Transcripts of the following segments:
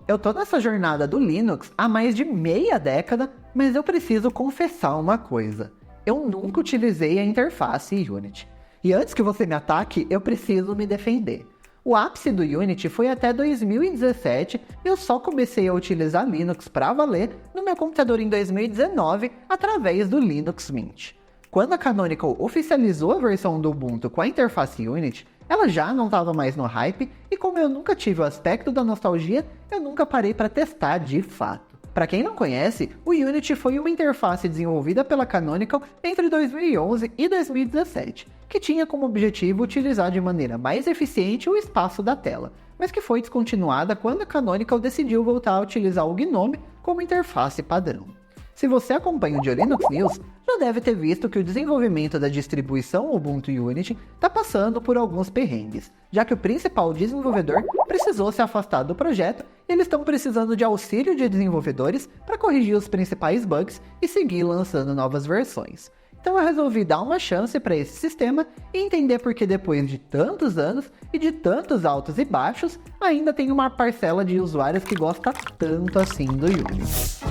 Eu tô nessa jornada do Linux há mais de meia década, mas eu preciso confessar uma coisa. Eu nunca utilizei a interface Unity. E antes que você me ataque, eu preciso me defender. O ápice do Unity foi até 2017 e eu só comecei a utilizar Linux para valer no meu computador em 2019 através do Linux Mint. Quando a Canonical oficializou a versão do Ubuntu com a interface Unity, ela já não estava mais no hype e como eu nunca tive o aspecto da nostalgia, eu nunca parei para testar de fato. Para quem não conhece, o Unity foi uma interface desenvolvida pela Canonical entre 2011 e 2017, que tinha como objetivo utilizar de maneira mais eficiente o espaço da tela, mas que foi descontinuada quando a Canonical decidiu voltar a utilizar o GNOME como interface padrão. Se você acompanha o The Linux News, já deve ter visto que o desenvolvimento da distribuição Ubuntu Unity está passando por alguns perrengues, já que o principal desenvolvedor precisou se afastar do projeto e eles estão precisando de auxílio de desenvolvedores para corrigir os principais bugs e seguir lançando novas versões. Então eu resolvi dar uma chance para esse sistema e entender por que depois de tantos anos e de tantos altos e baixos, ainda tem uma parcela de usuários que gosta tanto assim do Unity.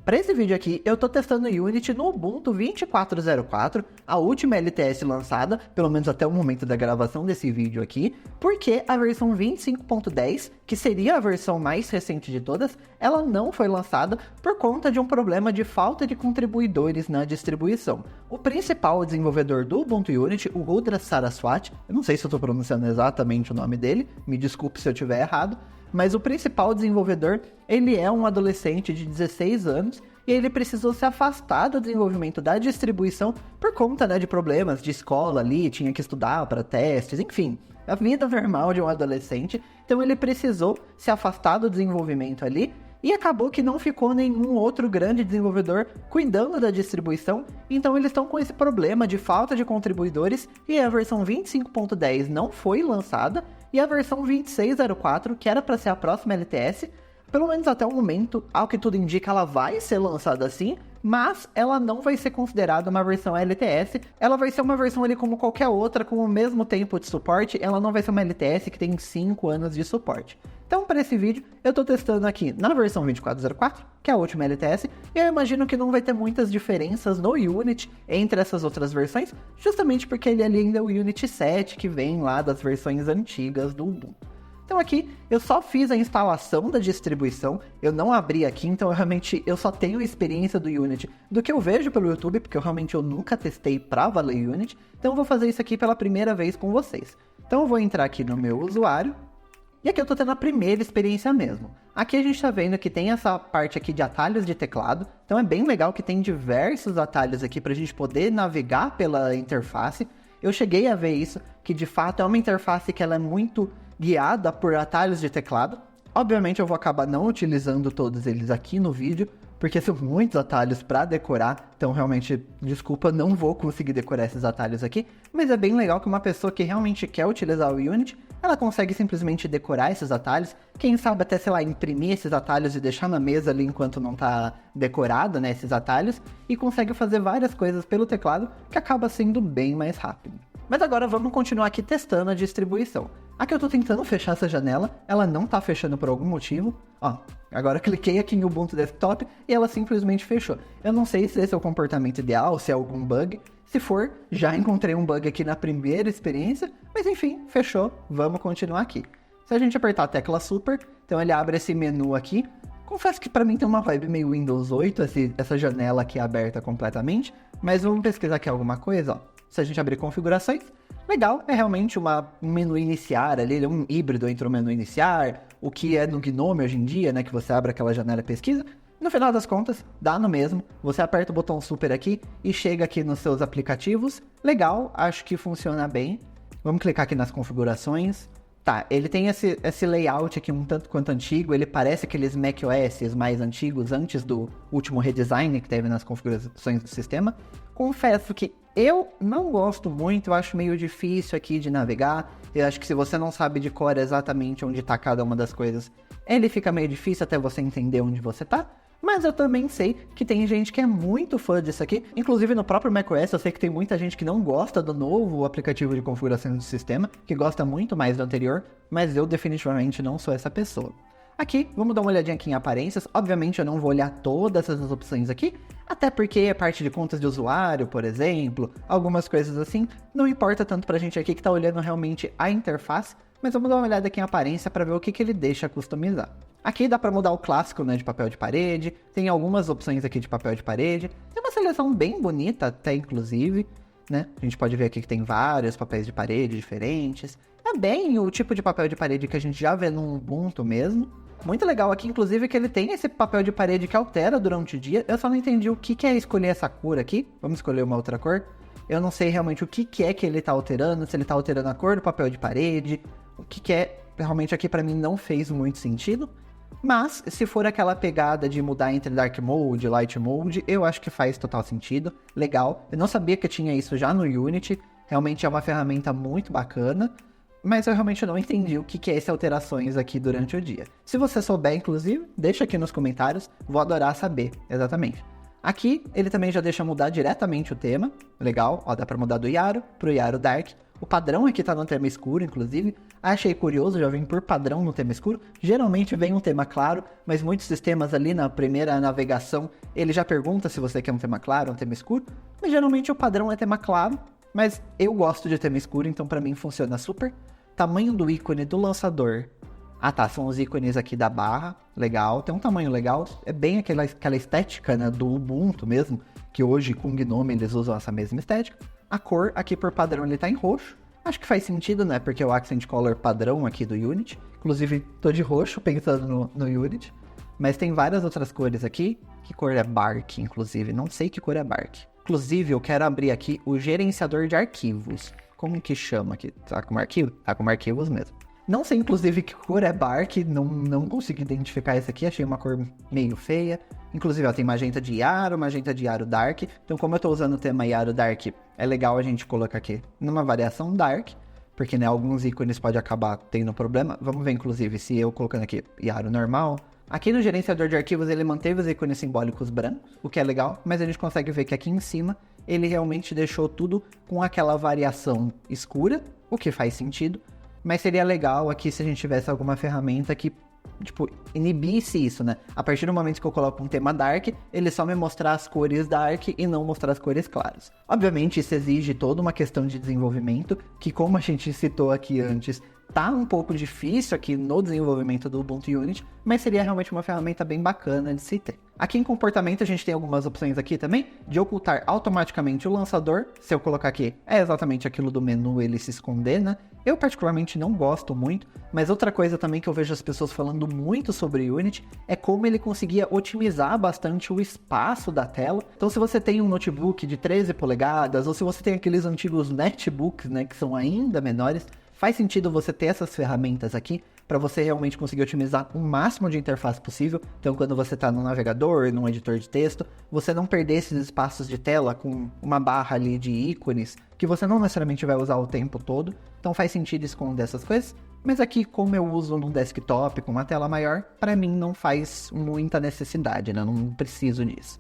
Para esse vídeo aqui, eu tô testando o Unity no Ubuntu 24.04, a última LTS lançada, pelo menos até o momento da gravação desse vídeo aqui, porque a versão 25.10, que seria a versão mais recente de todas, ela não foi lançada por conta de um problema de falta de contribuidores na distribuição. O principal desenvolvedor do Ubuntu Unity, o Rudra Saraswat, eu não sei se eu tô pronunciando exatamente o nome dele, me desculpe se eu estiver errado, mas o principal desenvolvedor, ele é um adolescente de 16 anos e ele precisou se afastar do desenvolvimento da distribuição por conta, de problemas de escola ali, tinha que estudar para testes, enfim, a vida normal de um adolescente. Então ele precisou se afastar do desenvolvimento ali e acabou que não ficou nenhum outro grande desenvolvedor cuidando da distribuição, então eles estão com esse problema de falta de contribuidores e a versão 25.10 não foi lançada e a versão 26.04, que era para ser a próxima LTS, pelo menos até o momento, ao que tudo indica, ela vai ser lançada assim, mas ela não vai ser considerada uma versão LTS, ela vai ser uma versão ali como qualquer outra, com o mesmo tempo de suporte, ela não vai ser uma LTS que tem 5 anos de suporte. Então, para esse vídeo, eu estou testando aqui na versão 24.04, que é a última LTS, e eu imagino que não vai ter muitas diferenças no Unity entre essas outras versões, justamente porque ele ainda é o Unity 7, que vem lá das versões antigas do Ubuntu. Então aqui, eu só fiz a instalação da distribuição, eu não abri aqui, então eu só tenho experiência do Unity do que eu vejo pelo YouTube, porque eu nunca testei pra valer Unity, então eu vou fazer isso aqui pela primeira vez com vocês. Então eu vou entrar aqui no meu usuário, e aqui eu tô tendo a primeira experiência mesmo. Aqui a gente tá vendo que tem essa parte aqui de atalhos de teclado, então é bem legal que tem diversos atalhos aqui pra gente poder navegar pela interface. Eu cheguei a ver isso, que de fato é uma interface que ela é muito guiada por atalhos de teclado. Obviamente eu vou acabar não utilizando todos eles aqui no vídeo, porque são muitos atalhos para decorar, então realmente, desculpa, não vou conseguir decorar esses atalhos aqui, mas é bem legal que uma pessoa que realmente quer utilizar o Unity, ela consegue simplesmente decorar esses atalhos, quem sabe até, sei lá, imprimir esses atalhos e deixar na mesa ali enquanto não tá decorado, esses atalhos, e consegue fazer várias coisas pelo teclado, que acaba sendo bem mais rápido. Mas agora vamos continuar aqui testando a distribuição. Aqui eu tô tentando fechar essa janela, ela não tá fechando por algum motivo. Ó, agora eu cliquei aqui em Ubuntu Desktop e ela simplesmente fechou. Eu não sei se esse é o comportamento ideal, se é algum bug. Se for, já encontrei um bug aqui na primeira experiência, mas enfim, fechou, vamos continuar aqui. Se a gente apertar a tecla Super, então ele abre esse menu aqui. Confesso que pra mim tem uma vibe meio Windows 8, essa janela aqui aberta completamente, mas vamos pesquisar aqui alguma coisa, ó. Se a gente abrir configurações, legal, é realmente um menu iniciar ali, um híbrido entre o menu iniciar, o que é no GNOME hoje em dia, que você abre aquela janela e pesquisa. No final das contas, dá no mesmo, você aperta o botão Super aqui e chega aqui nos seus aplicativos. Legal, acho que funciona bem. Vamos clicar aqui nas configurações. Tá, ele tem esse layout aqui um tanto quanto antigo, ele parece aqueles macOS mais antigos, antes do último redesign que teve nas configurações do sistema. Confesso que eu não gosto muito, eu acho meio difícil aqui de navegar, eu acho que se você não sabe de cor exatamente onde está cada uma das coisas, ele fica meio difícil até você entender onde você está. Mas eu também sei que tem gente que é muito fã disso aqui. Inclusive no próprio macOS eu sei que tem muita gente que não gosta do novo aplicativo de configuração do sistema, que gosta muito mais do anterior, mas eu definitivamente não sou essa pessoa. Aqui, vamos dar uma olhadinha aqui em aparências. Obviamente eu não vou olhar todas essas opções aqui, até porque a parte de contas de usuário, por exemplo, algumas coisas assim, não importa tanto pra gente aqui que tá olhando realmente a interface, mas vamos dar uma olhada aqui em aparência para ver o que ele deixa customizar. Aqui dá para mudar o clássico, né, de papel de parede, tem algumas opções aqui de papel de parede, tem uma seleção bem bonita até inclusive, né, a gente pode ver aqui que tem vários papéis de parede diferentes, é bem o tipo de papel de parede que a gente já vê no Ubuntu mesmo. Muito legal aqui, inclusive, que ele tem esse papel de parede que altera durante o dia, eu só não entendi o que é escolher essa cor aqui, vamos escolher uma outra cor. Eu não sei realmente o que é que ele tá alterando, se ele tá alterando a cor do papel de parede, o que é, realmente aqui pra mim não fez muito sentido. Mas, se for aquela pegada de mudar entre Dark Mode e Light Mode, eu acho que faz total sentido, legal. Eu não sabia que tinha isso já no Unity, realmente é uma ferramenta muito bacana, mas eu realmente não entendi o que é essas alterações aqui durante o dia. Se você souber, inclusive, deixa aqui nos comentários, vou adorar saber, exatamente. Aqui, ele também já deixa mudar diretamente o tema, legal, ó, dá pra mudar do Yaro pro Yaro Dark. O padrão aqui tá no tema escuro, inclusive. Achei curioso, já vem por padrão no tema escuro. Geralmente vem um tema claro, mas muitos sistemas ali na primeira navegação, ele já pergunta se você quer um tema claro ou um tema escuro. Mas geralmente o padrão é tema claro, mas eu gosto de tema escuro, então pra mim funciona super. Tamanho do ícone do lançador. Ah tá, são os ícones aqui da barra, legal, tem um tamanho legal, é bem aquela estética, né, do Ubuntu mesmo, que hoje com GNOME eles usam essa mesma estética. A cor aqui por padrão ele tá em roxo, acho que faz sentido, né, porque é o Accent Color padrão aqui do Unity, inclusive tô de roxo pensando no Unity, mas tem várias outras cores aqui, que cor é Bark, inclusive, não sei que cor é Bark. Inclusive eu quero abrir aqui o gerenciador de arquivos, como que chama aqui, tá como arquivo? Tá como arquivos mesmo. Não sei, inclusive, que cor é Bark, não consegui identificar esse aqui, achei uma cor meio feia. Inclusive, ó, tem magenta de Yaro Dark. Então, como eu tô usando o tema Yaro Dark, é legal a gente colocar aqui numa variação Dark, porque, né, alguns ícones podem acabar tendo problema. Vamos ver, inclusive, se eu colocando aqui Yaro normal. Aqui no gerenciador de arquivos, ele manteve os ícones simbólicos brancos, o que é legal, mas a gente consegue ver que aqui em cima, ele realmente deixou tudo com aquela variação escura, o que faz sentido. Mas seria legal aqui se a gente tivesse alguma ferramenta que, tipo, inibisse isso, né? A partir do momento que eu coloco um tema Dark, ele só me mostrar as cores Dark e não mostrar as cores claras. Obviamente, isso exige toda uma questão de desenvolvimento, que como a gente citou aqui antes, tá um pouco difícil aqui no desenvolvimento do Ubuntu Unity, mas seria realmente uma ferramenta bem bacana de se ter. Aqui em comportamento a gente tem algumas opções aqui também, de ocultar automaticamente o lançador, se eu colocar aqui, é exatamente aquilo do menu ele se esconder, né? Eu particularmente não gosto muito, mas outra coisa também que eu vejo as pessoas falando muito sobre o Unity é como ele conseguia otimizar bastante o espaço da tela. Então se você tem um notebook de 13 polegadas, ou se você tem aqueles antigos netbooks, né, que são ainda menores, faz sentido você ter essas ferramentas aqui para você realmente conseguir otimizar o máximo de interface possível. Então, quando você está no navegador, num editor de texto, você não perder esses espaços de tela com uma barra ali de ícones que você não necessariamente vai usar o tempo todo. Então, faz sentido esconder essas coisas. Mas aqui, como eu uso no desktop com uma tela maior, para mim não faz muita necessidade, né? Não preciso disso.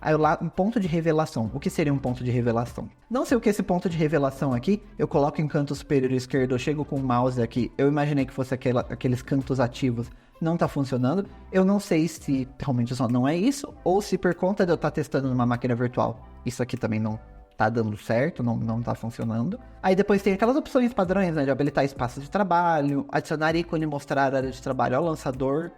Aí lá, um ponto de revelação. O que seria um ponto de revelação? Não sei o que é esse ponto de revelação aqui. Eu coloco em canto superior esquerdo, eu chego com o mouse aqui. Eu imaginei que fosse aqueles cantos ativos. Não tá funcionando. Eu não sei se realmente só não é isso, ou se por conta de eu estar testando numa máquina virtual, isso aqui também não tá dando certo, não tá funcionando. Aí depois tem aquelas opções padrões, né? De habilitar espaço de trabalho, adicionar ícone e mostrar a área de trabalho ao lançador.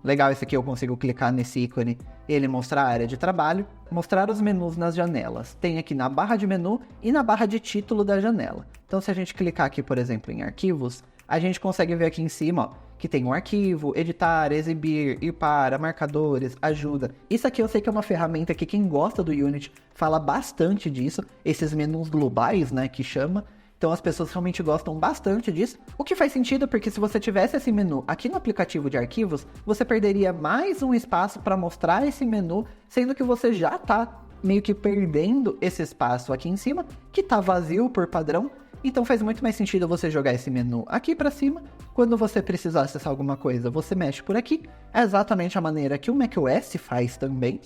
Legal, esse aqui eu consigo clicar nesse ícone e ele mostrar a área de trabalho. Mostrar os menus nas janelas. Tem aqui na barra de menu e na barra de título da janela. Então se a gente clicar aqui, por exemplo, em arquivos, a gente consegue ver aqui em cima, ó, que tem um arquivo, editar, exibir, ir para, marcadores, ajuda. Isso aqui eu sei que é uma ferramenta que quem gosta do Unity fala bastante disso, esses menus globais, né, que chama. Então as pessoas realmente gostam bastante disso, o que faz sentido porque se você tivesse esse menu aqui no aplicativo de arquivos, você perderia mais um espaço para mostrar esse menu, sendo que você já está meio que perdendo esse espaço aqui em cima, que está vazio por padrão. Então faz muito mais sentido você jogar esse menu aqui pra cima. Quando você precisar acessar alguma coisa, você mexe por aqui. É exatamente a maneira que o macOS faz também.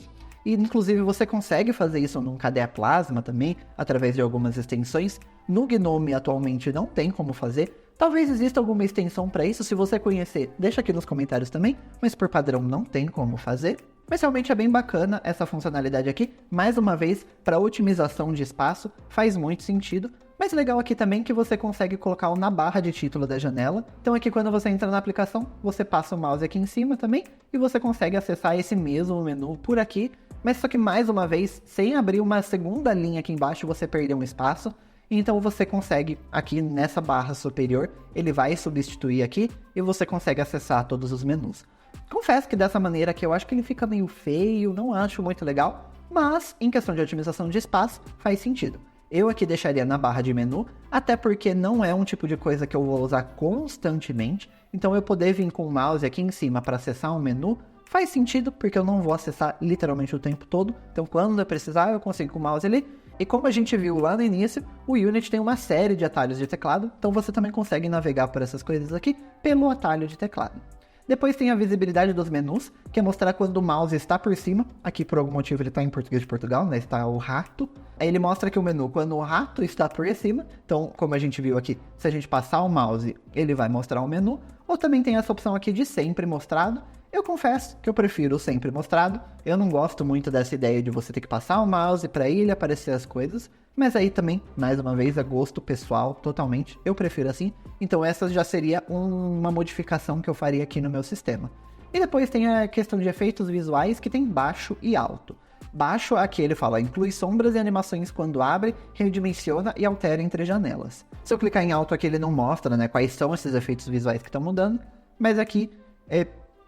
E inclusive você consegue fazer isso num KDE Plasma também, através de algumas extensões. No GNOME atualmente não tem como fazer. Talvez exista alguma extensão para isso, se você conhecer, deixa aqui nos comentários também, mas por padrão não tem como fazer. Mas realmente é bem bacana essa funcionalidade aqui, mais uma vez, para otimização de espaço, faz muito sentido. Mas legal aqui também que você consegue colocar na barra de título da janela. Então aqui quando você entra na aplicação, você passa o mouse aqui em cima também, e você consegue acessar esse mesmo menu por aqui. Mas só que mais uma vez, sem abrir uma segunda linha aqui embaixo, você perdeu um espaço. Então você consegue, aqui nessa barra superior, ele vai substituir aqui e você consegue acessar todos os menus. Confesso que dessa maneira aqui eu acho que ele fica meio feio, não acho muito legal, mas em questão de otimização de espaço, faz sentido. Eu aqui deixaria na barra de menu, até porque não é um tipo de coisa que eu vou usar constantemente, então eu poder vir com o mouse aqui em cima para acessar um menu, faz sentido, porque eu não vou acessar literalmente o tempo todo, então quando eu precisar eu consigo com o mouse ali. E como a gente viu lá no início, o Unity tem uma série de atalhos de teclado, então você também consegue navegar por essas coisas aqui pelo atalho de teclado. Depois tem a visibilidade dos menus, que é mostrar quando o mouse está por cima. Aqui por algum motivo ele está em português de Portugal, né? Está o rato. Aí ele mostra que o menu quando o rato está por cima. Então, como a gente viu aqui, se a gente passar o mouse, ele vai mostrar o menu. Ou também tem essa opção aqui de sempre mostrado. Eu confesso que eu prefiro o sempre mostrado. Eu não gosto muito dessa ideia de você ter que passar o mouse para ele aparecer as coisas. Mas aí também, mais uma vez, é gosto pessoal, totalmente. Eu prefiro assim. Então essa já seria uma modificação que eu faria aqui no meu sistema. E depois tem a questão de efeitos visuais, que tem baixo e alto. Baixo, aqui ele fala, inclui sombras e animações quando abre, redimensiona e altera entre janelas. Se eu clicar em alto aqui ele não mostra, né, quais são esses efeitos visuais que estão mudando. Mas aqui,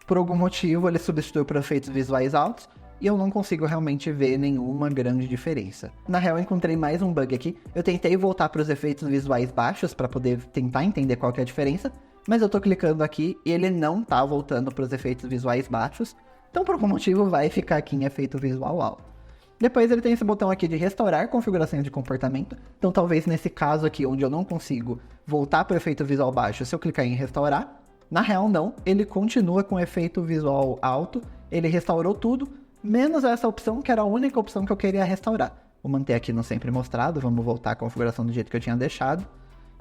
por algum motivo, ele substitui por efeitos visuais altos. E eu não consigo realmente ver nenhuma grande diferença. Na real, eu encontrei mais um bug aqui. Eu tentei voltar para os efeitos visuais baixos para poder tentar entender qual que é a diferença. Mas eu tô clicando aqui e ele não tá voltando para os efeitos visuais baixos. Então, por algum motivo, vai ficar aqui em efeito visual alto. Depois ele tem esse botão aqui de restaurar configurações de comportamento. Então, talvez nesse caso aqui, onde eu não consigo voltar para o efeito visual baixo, se eu clicar em restaurar, na real não, ele continua com efeito visual alto. Ele restaurou tudo, menos essa opção, que era a única opção que eu queria restaurar. Vou manter aqui no sempre mostrado, vamos voltar à configuração do jeito que eu tinha deixado.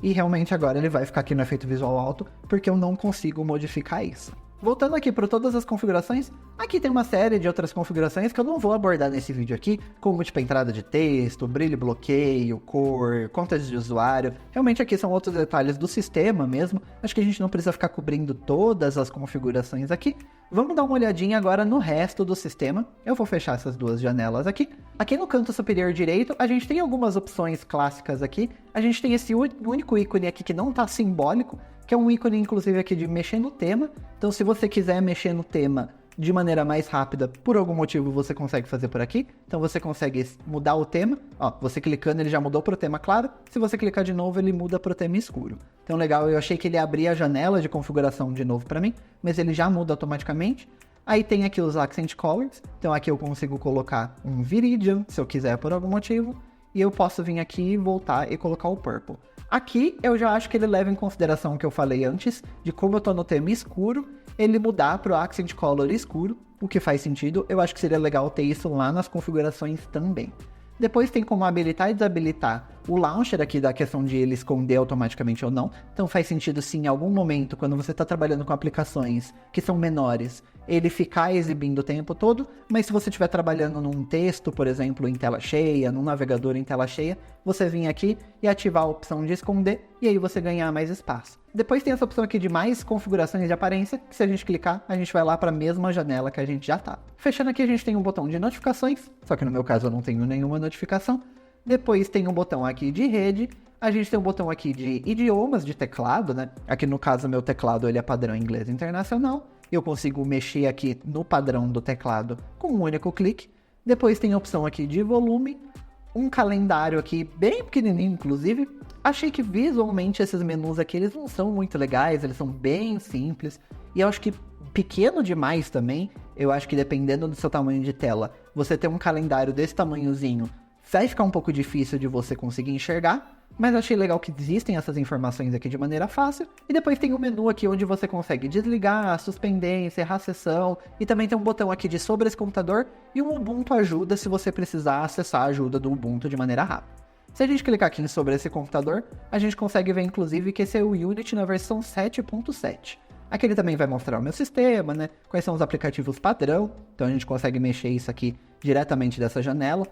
E realmente agora ele vai ficar aqui no efeito visual alto, porque eu não consigo modificar isso. Voltando aqui para todas as configurações, aqui tem uma série de outras configurações que eu não vou abordar nesse vídeo aqui, como tipo entrada de texto, brilho e bloqueio, cor, contas de usuário. Realmente aqui são outros detalhes do sistema mesmo, acho que a gente não precisa ficar cobrindo todas as configurações aqui. Vamos dar uma olhadinha agora no resto do sistema. Eu vou fechar essas duas janelas aqui. Aqui no canto superior direito, a gente tem algumas opções clássicas aqui. A gente tem esse único ícone aqui que não está simbólico, que é um ícone, inclusive, aqui de mexer no tema. Então, se você quiser mexer no tema de maneira mais rápida, por algum motivo, você consegue fazer por aqui. Então, você consegue mudar o tema. Ó, você clicando, ele já mudou para o tema claro. Se você clicar de novo, ele muda para o tema escuro. Então, legal, eu achei que ele abria a janela de configuração de novo para mim, mas ele já muda automaticamente. Aí tem aqui os Accent Colors. Então, aqui eu consigo colocar um Viridian, se eu quiser por algum motivo. E eu posso vir aqui, voltar e colocar o Purple. Aqui eu já acho que ele leva em consideração o que eu falei antes, de como eu tô no tema escuro, ele mudar para o Accent Color escuro, o que faz sentido. Eu acho que seria legal ter isso lá nas configurações também. Depois tem como habilitar e desabilitar o launcher aqui da questão de ele esconder automaticamente ou não. Então faz sentido sim, em algum momento, quando você está trabalhando com aplicações que são menores, ele ficar exibindo o tempo todo, mas se você estiver trabalhando num texto, por exemplo, em tela cheia, num navegador em tela cheia, você vir aqui e ativar a opção de esconder, e aí você ganhar mais espaço. Depois tem essa opção aqui de mais configurações de aparência, que se a gente clicar, a gente vai lá para a mesma janela que a gente já tá. Fechando aqui, a gente tem um botão de notificações, só que no meu caso eu não tenho nenhuma notificação. Depois tem um botão aqui de rede, a gente tem um botão aqui de idiomas de teclado, né? Aqui no caso, meu teclado ele é padrão inglês internacional. Eu consigo mexer aqui no padrão do teclado com um único clique. Depois tem a opção aqui de volume, um calendário aqui bem pequenininho, inclusive. Achei que visualmente esses menus aqui, eles não são muito legais, eles são bem simples. E eu acho que pequeno demais também. Eu acho que dependendo do seu tamanho de tela, você ter um calendário desse tamanhozinho vai ficar um pouco difícil de você conseguir enxergar. mas eu achei legal que existem essas informações aqui de maneira fácil. E depois tem o menu aqui onde você consegue desligar, suspender, encerrar a sessão. E também tem um botão aqui de sobre esse computador e um Ubuntu Ajuda se você precisar acessar a ajuda do Ubuntu de maneira rápida. Se a gente clicar aqui em sobre esse computador, a gente consegue ver inclusive que esse é o Unity na versão 7.7. Aqui ele também vai mostrar o meu sistema, né? Quais são os aplicativos padrão. Então a gente consegue mexer isso aqui diretamente dessa janela.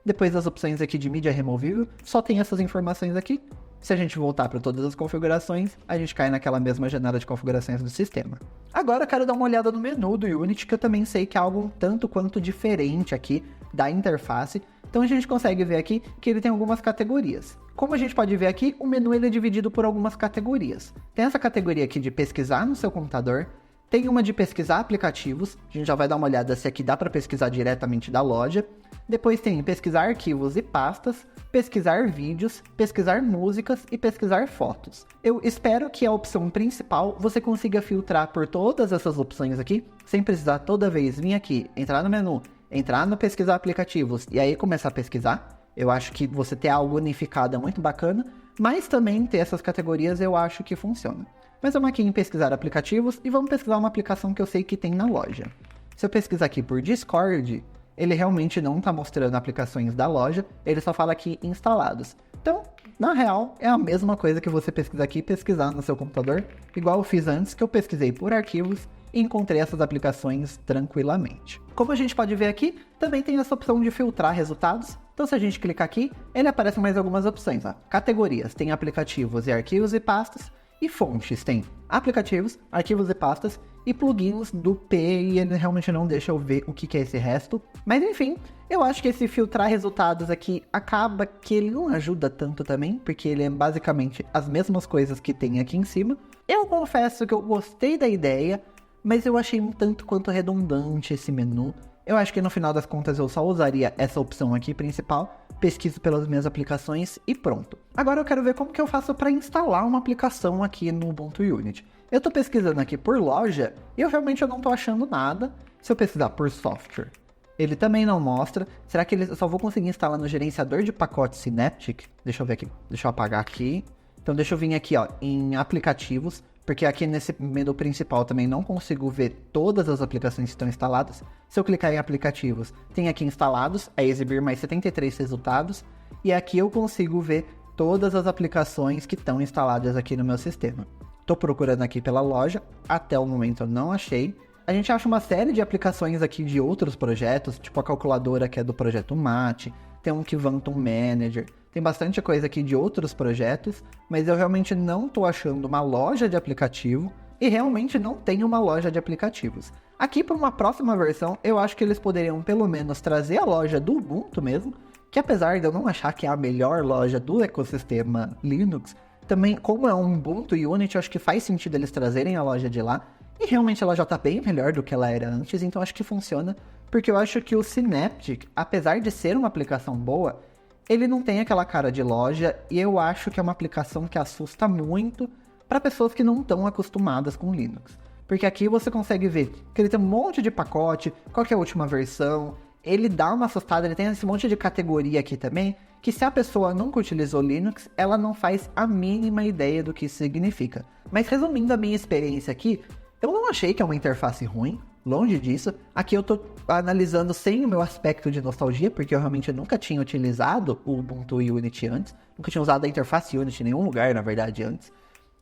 Depois das opções aqui de mídia removível, só tem essas informações aqui. Se a gente voltar para todas as configurações, a gente cai naquela mesma janela de configurações do sistema. Agora eu quero dar uma olhada no menu do Unity, que eu também sei que é algo um tanto quanto diferente aqui da interface. Então a gente consegue ver aqui que ele tem algumas categorias. Como a gente pode ver aqui, o menu ele é dividido por algumas categorias. Tem essa categoria aqui de pesquisar no seu computador. Tem uma de pesquisar aplicativos. A gente já vai dar uma olhada se aqui dá para pesquisar diretamente da loja. Depois tem pesquisar arquivos e pastas, pesquisar vídeos, pesquisar músicas e pesquisar fotos. Eu espero que a opção principal você consiga filtrar por todas essas opções aqui, sem precisar toda vez vir aqui, entrar no menu, entrar no pesquisar aplicativos e aí começar a pesquisar. Eu acho que você ter algo unificado é muito bacana, mas também ter essas categorias eu acho que funciona. Mas vamos aqui em pesquisar aplicativos e vamos pesquisar uma aplicação que eu sei que tem na loja. Se eu pesquisar aqui por Discord, ele realmente não está mostrando aplicações da loja, ele só fala aqui instalados. Então, na real, é a mesma coisa que você pesquisar aqui e pesquisar no seu computador, igual eu fiz antes, que eu pesquisei por arquivos e encontrei essas aplicações tranquilamente. Como a gente pode ver aqui, também tem essa opção de filtrar resultados. Então se a gente clicar aqui, ele aparece mais algumas opções. Ó. Categorias, tem aplicativos e arquivos e pastas. E fontes, tem aplicativos, arquivos e pastas e plugins do P, e ele realmente não deixa eu ver o que é esse resto. Mas enfim, eu acho que esse filtrar resultados aqui acaba que ele não ajuda tanto também, porque ele é basicamente as mesmas coisas que tem aqui em cima. Eu confesso que eu gostei da ideia, mas eu achei um tanto quanto redundante esse menu. Eu acho que no final das contas eu só usaria essa opção aqui principal, pesquiso pelas minhas aplicações e pronto. Agora eu quero ver como que eu faço para instalar uma aplicação aqui no Ubuntu Unity. Eu tô pesquisando aqui por loja e eu realmente não tô achando nada. Se eu pesquisar por software, ele também não mostra. Será que eu só vou conseguir instalar no gerenciador de pacotes Synaptic? Deixa eu ver aqui, deixa eu apagar aqui. Então deixa eu vir aqui ó, em aplicativos. Porque aqui nesse menu principal também não consigo ver todas as aplicações que estão instaladas. Se eu clicar em aplicativos, tem aqui instalados, é exibir mais 73 resultados. E aqui eu consigo ver todas as aplicações que estão instaladas aqui no meu sistema. Estou procurando aqui pela loja, até o momento eu não achei. A gente acha uma série de aplicações aqui de outros projetos, tipo a calculadora que é do projeto Mate, tem um Kvantum Manager. Tem bastante coisa aqui de outros projetos, mas eu realmente não estou achando uma loja de aplicativo e realmente não tem uma loja de aplicativos. Aqui para uma próxima versão, eu acho que eles poderiam pelo menos trazer a loja do Ubuntu mesmo, que apesar de eu não achar que é a melhor loja do ecossistema Linux, também como é um Ubuntu e Unity, eu acho que faz sentido eles trazerem a loja de lá, e realmente ela já está bem melhor do que ela era antes, então acho que funciona, porque eu acho que o Synaptic, apesar de ser uma aplicação boa, ele não tem aquela cara de loja e eu acho que é uma aplicação que assusta muito para pessoas que não estão acostumadas com Linux. Porque aqui você consegue ver que ele tem um monte de pacote, qual que é a última versão, ele dá uma assustada, ele tem esse monte de categoria aqui também, que se a pessoa nunca utilizou Linux, ela não faz a mínima ideia do que isso significa. Mas resumindo a minha experiência aqui, eu não achei que é uma interface ruim, longe disso. Aqui eu tô analisando sem o meu aspecto de nostalgia, porque eu realmente nunca tinha utilizado o Ubuntu Unity antes. Nunca tinha usado a interface Unity em nenhum lugar, na verdade, antes.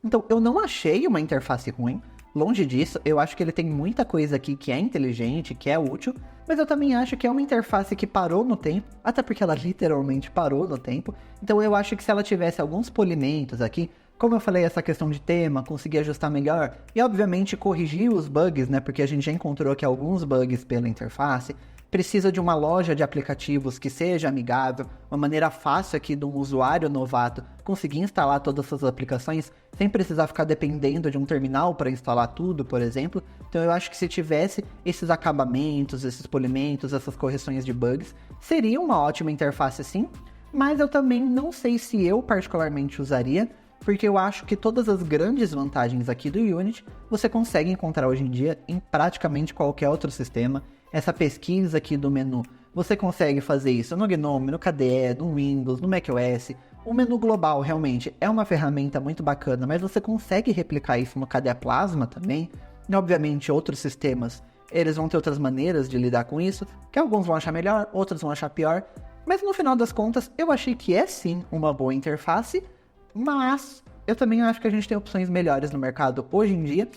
Então, eu não achei uma interface ruim. Longe disso, eu acho que ele tem muita coisa aqui que é inteligente, que é útil. Mas eu também acho que é uma interface que parou no tempo, até porque ela literalmente parou no tempo. Então, eu acho que se ela tivesse alguns polimentos aqui, como eu falei, essa questão de tema, conseguir ajustar melhor e, obviamente, corrigir os bugs, né? Porque a gente já encontrou aqui alguns bugs pela interface. Precisa de uma loja de aplicativos que seja amigável, uma maneira fácil aqui de um usuário novato conseguir instalar todas essas aplicações sem precisar ficar dependendo de um terminal para instalar tudo, por exemplo. Então eu acho que se tivesse esses acabamentos, esses polimentos, essas correções de bugs, seria uma ótima interface sim, mas eu também não sei se eu particularmente usaria, porque eu acho que todas as grandes vantagens aqui do Unity você consegue encontrar hoje em dia em praticamente qualquer outro sistema. Essa pesquisa aqui do menu, você consegue fazer isso no GNOME, no KDE, no Windows, no macOS. O menu global realmente é uma ferramenta muito bacana, mas você consegue replicar isso no KDE Plasma também. E obviamente outros sistemas, eles vão ter outras maneiras de lidar com isso, que alguns vão achar melhor, outros vão achar pior. Mas no final das contas, eu achei que é sim uma boa interface, mas eu também acho que a gente tem opções melhores no mercado hoje em dia,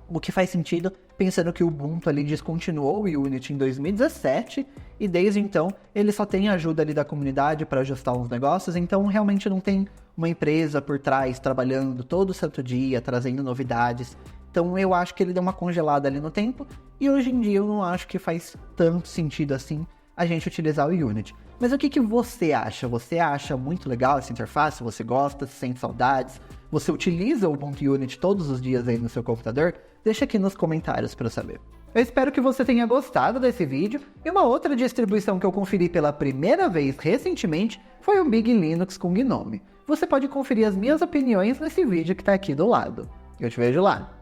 o que faz sentido pensando que o Ubuntu ali descontinuou o Unity em 2017 e desde então ele só tem ajuda ali da comunidade para ajustar uns negócios, então realmente não tem uma empresa por trás trabalhando todo santo dia, trazendo novidades. Então eu acho que ele deu uma congelada ali no tempo e hoje em dia eu não acho que faz tanto sentido assim a gente utilizar o Unity. Mas o que você acha? Você acha muito legal essa interface? Você gosta? Sente saudades? Você utiliza o Ubuntu Unity todos os dias aí no seu computador? Deixa aqui nos comentários para eu saber. Eu espero que você tenha gostado desse vídeo. E uma outra distribuição que eu conferi pela primeira vez recentemente foi o Big Linux com GNOME. Você pode conferir as minhas opiniões nesse vídeo que está aqui do lado. Eu te vejo lá.